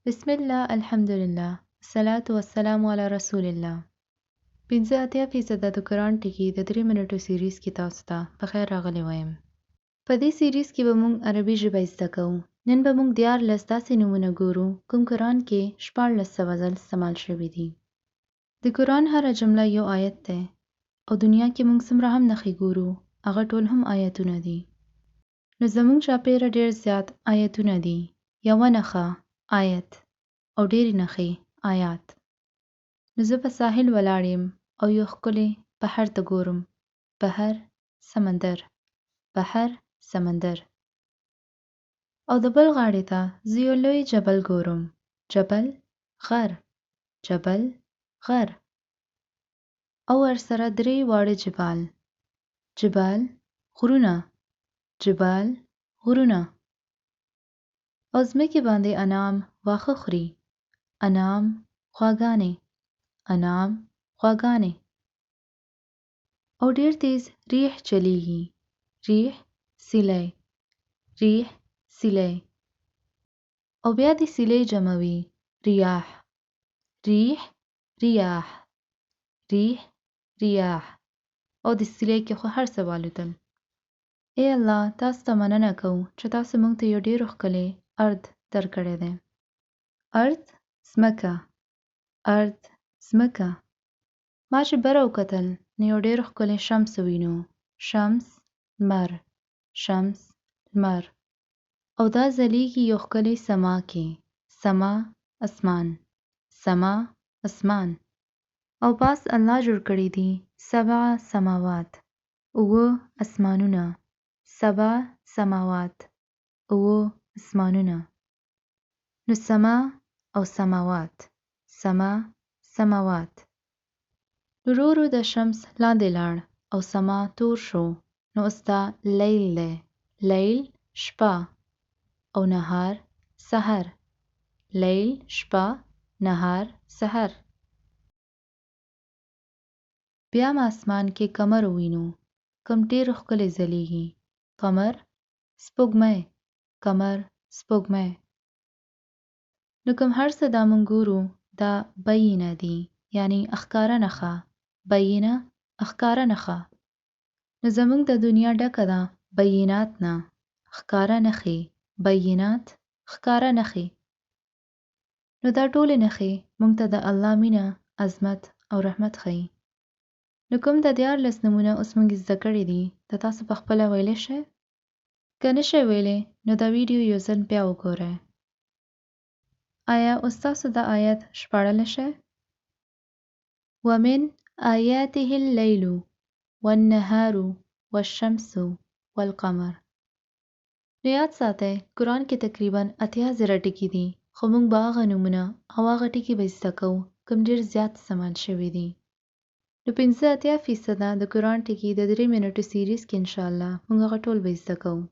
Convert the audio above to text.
بسم الله الحمدلله الصلاة والسلام علی رسول الله 85% د قرآن ټکي د 3 منټو سیریز کې تاسو ته بخیر راغلی وایم. په دې سیریز کې به موږ عربي ژبه زده کوو. نن به موږ 14 داسې نومونه ګورو کوم قرآن کې 14 ځل استعمال شوي دي. د قرآن هره جمله یو آیت دی او دنیا کې موږ څومره هم نښې ګورو هغه ټول هم آیتونه دي. نو زموږ چاپېره ډېر زیات آیتونه دي. یوه نښه آیت او ډېرې نښې آیات. نو زه په ساحل ولاړ یم او یو ښکلی بحر ته ګورم. بحر، سمندر، بحر، سمندر. او د بل غاړې ته زه یو لوی جبل ګورم. جبل، غر، جبل، غر. او ورسره 3 واړه جبال. جبال، غرونه، جبال، غرونه. او ځمکې باندې انعام واښه خوري. انعام، غواګانې، انعام، غواګانې. او ډېر تیز ریح چلیږي. ریح، سیلی، ریح، سیلی. او بیا د سیلی جمع وي. ریاح، ریح، ریاح، ریح، ریاح. او د سیلی کې خو هر څه والوتل. ای الله تاسو ته مننه کوو چې تاسو موږ ته یو ډېر ښکلی ارض درکړی دی. ارض، ځمکه، ارض، ځمکه. ما چې بره وکتل نو یو ډېر ښکلی شمس وینو. شمس، لمر، شمس، لمر. او دا ځلیږي یو ښکلی سما کې. سما، اسمان، سما، اسمان. او باس الله جوړ کړي دي 7 سماوات. 7 اسمانونه. 7 سماوات. 7 اسمانونه. نو سما او سماوات. سما، سماوات. ورو ورو د شمس لاندې لاړ او سما تور شو. نو اوس دا لیل دی. لیل، شپه. او نهار، سحر. لیل، شپه، نهار، سحر. بیا ما اسمان کې قمر ووینو. کوم ډېر ښکلی ځلیږي. قمر، سپوږمۍ، قمر، سپوږمۍ. نو کوم هر څه دا موږ ګورو دا بینه دي یعنی ښکاره نښه. بینه، ښکاره نښه. نو زموږ د دنیا ډکه ده بینات نه. ښکاره نښې. بینات، ښکاره نښې. نو دا ټولې نښې موږ ته د الله مینه، عظمت او رحمت ښیي. نو کوم د 14 نومونه اوس موږ زده کړي دي د تاسو په خپله ویلی شئ؟ که نه شئ ویلی نو دا ویډیو یو ځل بیا وګورئ. آیا اوس تاسو دا آیت ژباړلی شئ؟ ومن آیاته اللیل والنهار والشمس والقمر. نو یاد ساتئ قرآن کې تقریباً 80,000 ټکي دي خو موږ به هغه نومونه او هغه ټکي به زده کوو کوم ډېر زیات استعمال شوي دي. نو 85% د قرآن ټکي د 3 منټو سیریز کې انشاءالله موږ هغه ټول به زده کوو.